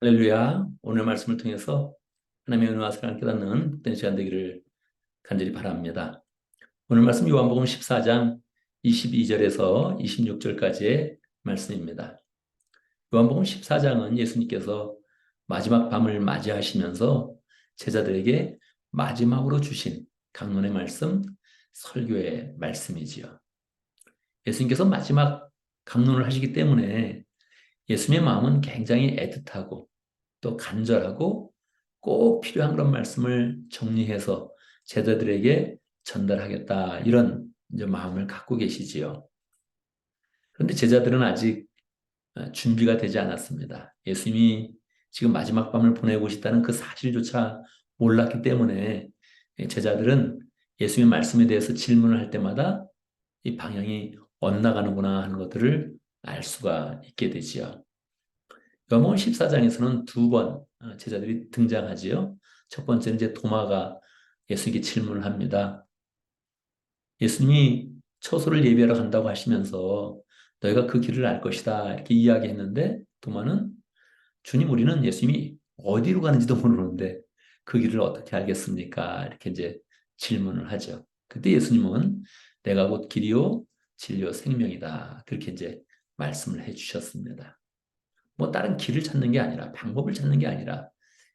할렐루야. 오늘 말씀을 통해서 하나님의 은혜와 사랑을 깨닫는 복된 시간 되기를 간절히 바랍니다. 오늘 말씀 요한복음 14장 22절에서 26절까지의 말씀입니다. 요한복음 14장은 예수님께서 마지막 밤을 맞이하시면서 제자들에게 마지막으로 주신 강론의 말씀, 설교의 말씀이지요. 예수님께서 마지막 강론을 하시기 때문에 예수님의 마음은 굉장히 애틋하고 또 간절하고 꼭 필요한 그런 말씀을 정리해서 제자들에게 전달하겠다 이런 이제 마음을 갖고 계시지요. 그런데 제자들은 아직 준비가 되지 않았습니다. 예수님이 지금 마지막 밤을 보내고 싶다는 그 사실조차 몰랐기 때문에 제자들은 예수님의 말씀에 대해서 질문을 할 때마다 이 방향이 엇나가는구나 하는 것들을 알 수가 있게 되지요. 요한복음 14장에서는 두 번 제자들이 등장하지요. 첫 번째는 이제 도마가 예수님께 질문을 합니다. 예수님이 처소를 예비하러 간다고 하시면서 너희가 그 길을 알 것이다 이렇게 이야기했는데 도마는 주님 우리는 예수님이 어디로 가는지도 모르는데 그 길을 어떻게 알겠습니까? 이렇게 이제 질문을 하죠. 그때 예수님은 내가 곧 길이요 진리요 생명이다 그렇게 이제 말씀을 해주셨습니다. 뭐 다른 길을 찾는 게 아니라 방법을 찾는 게 아니라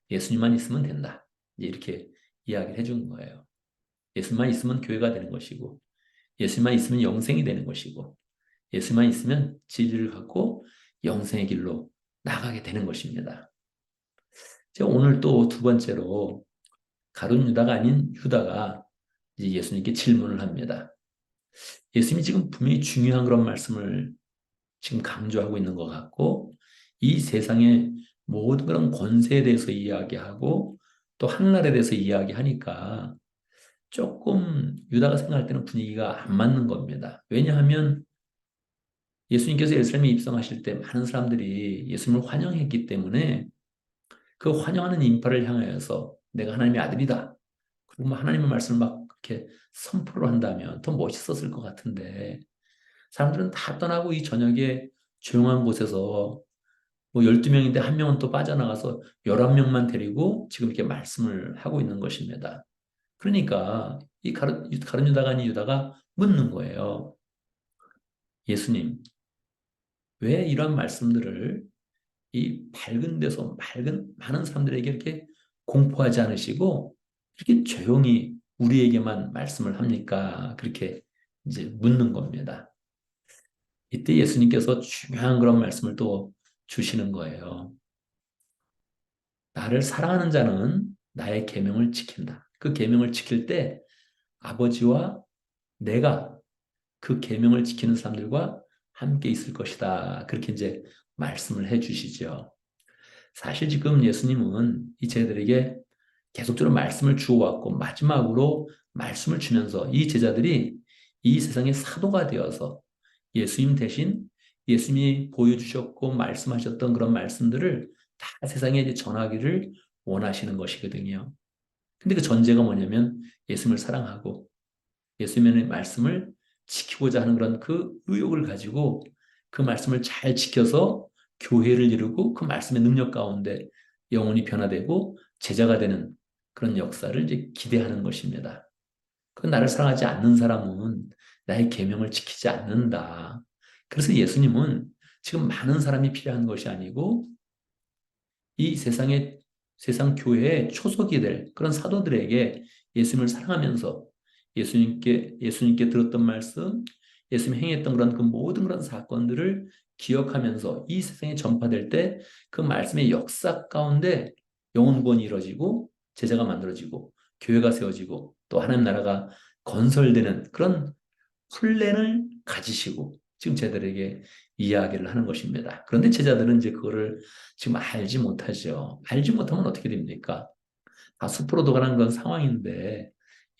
예수님만 있으면 된다. 이렇게 이야기를 해준 거예요. 예수님만 있으면 교회가 되는 것이고 예수님만 있으면 영생이 되는 것이고 예수님만 있으면 진리를 갖고 영생의 길로 나가게 되는 것입니다. 제가 오늘 또 두 번째로 가룟 유다가 아닌 유다가 이제 예수님께 질문을 합니다. 예수님이 지금 분명히 중요한 그런 말씀을 지금 강조하고 있는 것 같고 이 세상의 모든 그런 권세에 대해서 이야기하고 또 하늘나라에 대해서 이야기하니까 조금 유다가 생각할 때는 분위기가 안 맞는 겁니다. 왜냐하면 예수님께서 예루살렘에 입성하실 때 많은 사람들이 예수님을 환영했기 때문에 그 환영하는 인파를 향하여서 내가 하나님의 아들이다. 그리고 뭐 하나님의 말씀을 막 그렇게 선포를 한다면 더 멋있었을 것 같은데 사람들은 다 떠나고 이 저녁에 조용한 곳에서 뭐 12명인데 한 명은 또 빠져나가서 11명만 데리고 지금 이렇게 말씀을 하고 있는 것입니다. 그러니까 이 가룟 유다가 아닌 유다가 묻는 거예요. 예수님, 왜 이런 말씀들을 이 밝은 데서 많은 사람들에게 이렇게 공포하지 않으시고 이렇게 조용히 우리에게만 말씀을 합니까? 그렇게 이제 묻는 겁니다. 이때 예수님께서 중요한 그런 말씀을 또 주시는 거예요. 나를 사랑하는 자는 나의 계명을 지킨다. 그 계명을 지킬 때 아버지와 내가 그 계명을 지키는 사람들과 함께 있을 것이다. 그렇게 이제 말씀을 해 주시죠. 사실 지금 예수님은 이 제자들에게 계속적으로 말씀을 주어왔고 마지막으로 말씀을 주면서 이 제자들이 이 세상의 사도가 되어서 예수님 대신 예수님이 보여주셨고 말씀하셨던 그런 말씀들을 다 세상에 이제 전하기를 원하시는 것이거든요. 근데 그 전제가 뭐냐면 예수님을 사랑하고 예수님의 말씀을 지키고자 하는 그런 그 의욕을 가지고 그 말씀을 잘 지켜서 교회를 이루고 그 말씀의 능력 가운데 영혼이 변화되고 제자가 되는 그런 역사를 이제 기대하는 것입니다. 그 나를 사랑하지 않는 사람은 나의 계명을 지키지 않는다. 그래서 예수님은 지금 많은 사람이 필요한 것이 아니고 이 세상 교회의 초석이 될 그런 사도들에게 예수님을 사랑하면서 예수님께 들었던 말씀, 예수님이 행했던 그런 그 모든 그런 사건들을 기억하면서 이 세상에 전파될 때 그 말씀의 역사 가운데 영혼 구원이 이루어지고 제자가 만들어지고 교회가 세워지고 또 하나님 나라가 건설되는 그런 플랜을 가지시고 지금 제자들에게 이야기를 하는 것입니다. 그런데 제자들은 이제 그거를 지금 알지 못하죠. 알지 못하면 어떻게 됩니까? 다 숲으로 도가는 그런 상황인데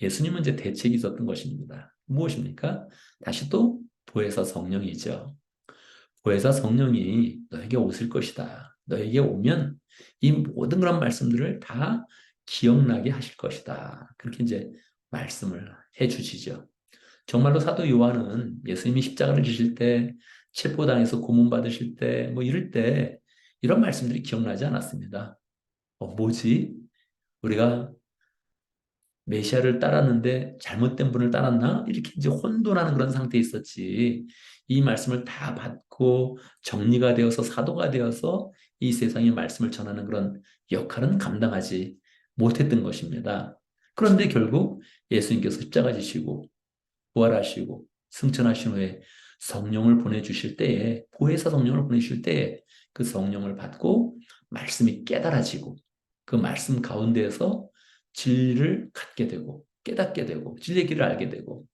예수님은 이제 대책이 있었던 것입니다. 무엇입니까? 다시 또 보혜사 성령이죠. 보혜사 성령이 너에게 오실 것이다. 너에게 오면 이 모든 그런 말씀들을 다 기억나게 하실 것이다. 그렇게 이제 말씀을 해 주시죠. 정말로 사도 요한은 예수님이 십자가를 지실 때, 체포당해서 고문받으실 때, 뭐 이럴 때 이런 말씀들이 기억나지 않았습니다. 뭐지? 우리가 메시아를 따랐는데 잘못된 분을 따랐나? 이렇게 이제 혼돈하는 그런 상태에 있었지. 이 말씀을 다 받고 정리가 되어서 사도가 되어서 이 세상의 말씀을 전하는 그런 역할은 감당하지 못했던 것입니다. 그런데 결국 예수님께서 십자가 지시고 부활하시고 승천하신 후에 성령을 보내주실 때에, 보혜사 성령을 보내주실 때에 그 성령을 받고 말씀이 깨달아지고 그 말씀 가운데에서 진리를 갖게 되고 깨닫게 되고 진리의 길을 알게 되고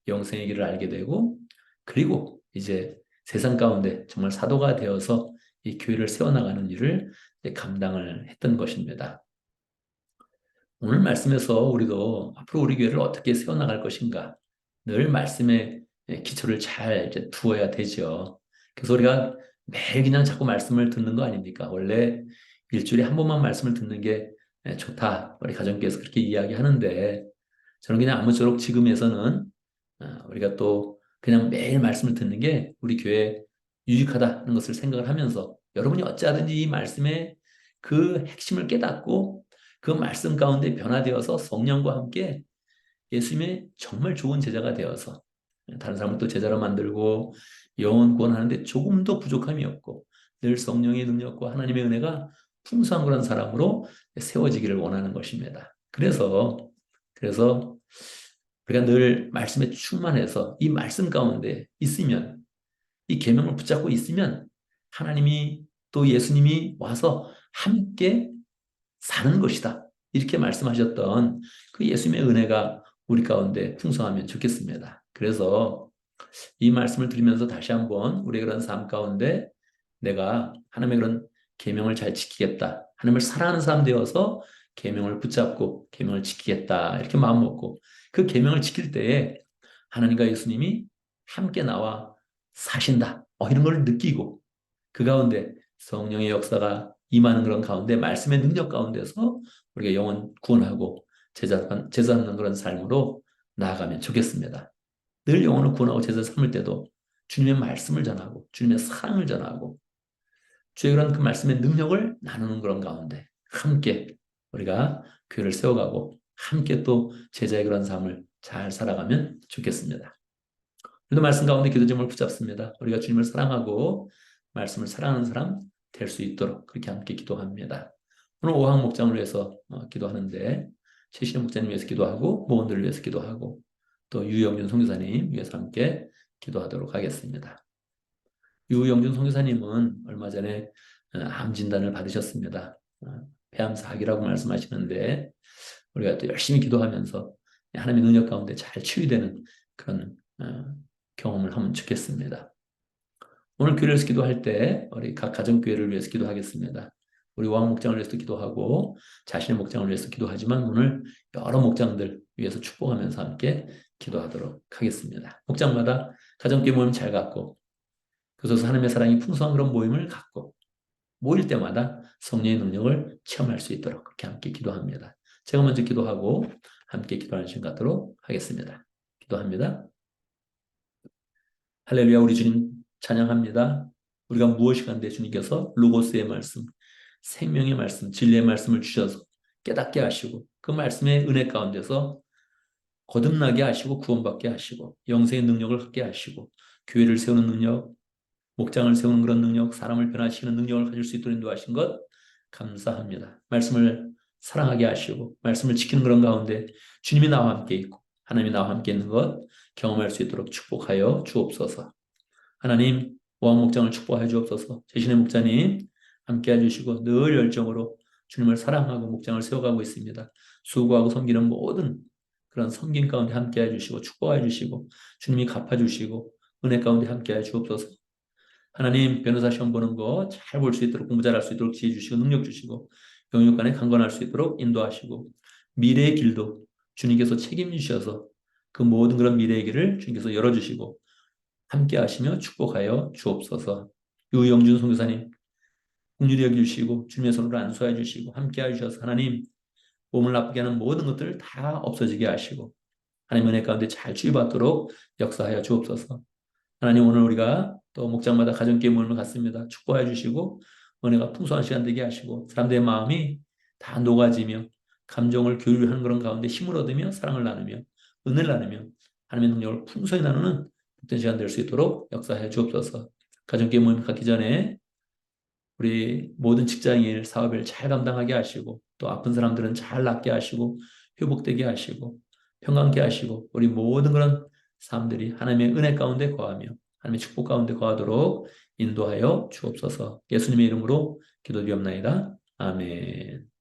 영생의 길을 알게 되고, 그리고 이제 세상 가운데 정말 사도가 되어서 이 교회를 세워나가는 일을 감당을 했던 것입니다. 오늘 말씀에서 우리도 앞으로 우리 교회를 어떻게 세워나갈 것인가, 늘 말씀에 기초를 잘 이제 두어야 되죠. 그래서 우리가 매일 그냥 자꾸 말씀을 듣는 거 아닙니까? 원래 일주일에 한 번만 말씀을 듣는 게 좋다, 우리 가정교회에서 그렇게 이야기하는데, 저는 그냥 아무쪼록 지금에서는 우리가 또 그냥 매일 말씀을 듣는 게 우리 교회에 유익하다는 것을 생각을 하면서, 여러분이 어찌하든지 이 말씀의 그 핵심을 깨닫고 그 말씀 가운데 변화되어서 성령과 함께 예수님의 정말 좋은 제자가 되어서 다른 사람을 또 제자로 만들고 영혼 구원하는데 조금도 부족함이 없고 늘 성령의 능력과 하나님의 은혜가 풍성한 그런 사람으로 세워지기를 원하는 것입니다. 그래서 우리가 늘 말씀에 충만해서 이 말씀 가운데 있으면, 이 계명을 붙잡고 있으면 하나님이 또 예수님이 와서 함께 사는 것이다, 이렇게 말씀하셨던 그 예수님의 은혜가 우리 가운데 풍성하면 좋겠습니다. 그래서 이 말씀을 들으면서 다시 한번 우리의 그런 삶 가운데 내가 하나님의 그런 계명을 잘 지키겠다, 하나님을 사랑하는 사람 되어서 계명을 붙잡고 계명을 지키겠다, 이렇게 마음 먹고 그 계명을 지킬 때에 하나님과 예수님이 함께 나와 사신다, 이런 걸 느끼고 그 가운데 성령의 역사가 임하는 그런 가운데 말씀의 능력 가운데서 우리가 영혼 구원하고 제자 삼는 그런 삶으로 나아가면 좋겠습니다. 늘 영혼을 구원하고 제자 삼을 때도 주님의 말씀을 전하고 주님의 사랑을 전하고 주의 그런 그 말씀의 능력을 나누는 그런 가운데 함께 우리가 교회를 세워가고 함께 또 제자의 그런 삶을 잘 살아가면 좋겠습니다. 오늘도 말씀 가운데 기도 제목을 붙잡습니다. 우리가 주님을 사랑하고 말씀을 사랑하는 사람 될 수 있도록 그렇게 함께 기도합니다. 오늘 오학 목장을 위해서 기도하는데 최신의 목자님 위해서 기도하고 모원들을 위해서 기도하고 또 유영준 선교사님 위해서 함께 기도하도록 하겠습니다. 유영준 선교사님은 얼마 전에 암 진단을 받으셨습니다. 폐암 4기라고 말씀하시는데 우리가 또 열심히 기도하면서 하나님의 능력 가운데 잘 치유되는 그런 경험을 하면 좋겠습니다. 오늘 교회에서 기도할 때 우리 각 가정교회를 위해서 기도하겠습니다. 우리 왕 목장을 위해서 기도하고 자신의 목장을 위해서 기도하지만 오늘 여러 목장들 위해서 축복하면서 함께 기도하도록 하겠습니다. 목장마다 가정교회 모임 잘 갖고 그래서 하나님의 사랑이 풍성한 그런 모임을 갖고 모일 때마다 성령의 능력을 체험할 수 있도록 그렇게 함께 기도합니다. 제가 먼저 기도하고 함께 기도하는 시간 갖도록 하겠습니다. 기도합니다. 할렐루야, 우리 주님 찬양합니다. 우리가 무엇이 간데 주님께서 로고스의 말씀, 생명의 말씀, 진리의 말씀을 주셔서 깨닫게 하시고 그 말씀의 은혜 가운데서 거듭나게 하시고 구원받게 하시고 영생의 능력을 갖게 하시고 교회를 세우는 능력, 목장을 세우는 그런 능력, 사람을 변화시키는 능력을 가질 수 있도록 인도하신 것 감사합니다. 말씀을 사랑하게 하시고 말씀을 지키는 그런 가운데 주님이 나와 함께 있고 하나님이 나와 함께 있는 것 경험할 수 있도록 축복하여 주옵소서. 하나님, 오한 목장을 축복하여 주옵소서. 제신의 목자님 함께 해주시고 늘 열정으로 주님을 사랑하고 목장을 세워가고 있습니다. 수고하고 섬기는 모든 그런 섬김 가운데 함께 해주시고 축복해 주시고 주님이 갚아주시고 은혜 가운데 함께 해 주옵소서. 하나님, 변호사 시험 보는 거 잘 볼 수 있도록 공부 잘할 수 있도록 지혜 주시고 능력 주시고 영육간에 강건할 수 있도록 인도하시고 미래의 길도 주님께서 책임지셔서 그 모든 그런 미래의 길을 주님께서 열어주시고 함께 하시며 축복하여 주옵소서. 유영준 선교사님 긍휼히 여겨주시고 주님의 손으로 안수해 주시고 함께 하셔서 하나님 몸을 나쁘게 하는 모든 것들을 다 없어지게 하시고 하나님 은혜 가운데 잘 치유받도록 역사하여 주옵소서. 하나님, 오늘 우리가 또 목장마다 가정교회 모임을 갖습니다. 축복해 주시고 은혜가 풍성한 시간 되게 하시고 사람들의 마음이 다 녹아지며 감정을 교류하는 그런 가운데 힘을 얻으며 사랑을 나누며 은혜를 나누며 하나님의 능력을 풍성히 나누는 복된 시간 될 수 있도록 역사해 주옵소서. 가정교회 모임 갖기 전에 우리 모든 직장일, 사업을 잘 감당하게 하시고 또 아픈 사람들은 잘 낫게 하시고 회복되게 하시고 평강케 하시고 우리 모든 그런 사람들이 하나님의 은혜 가운데 거하며 하나님의 축복 가운데 거하도록 인도하여 주옵소서. 예수님의 이름으로 기도드리옵나이다. 아멘.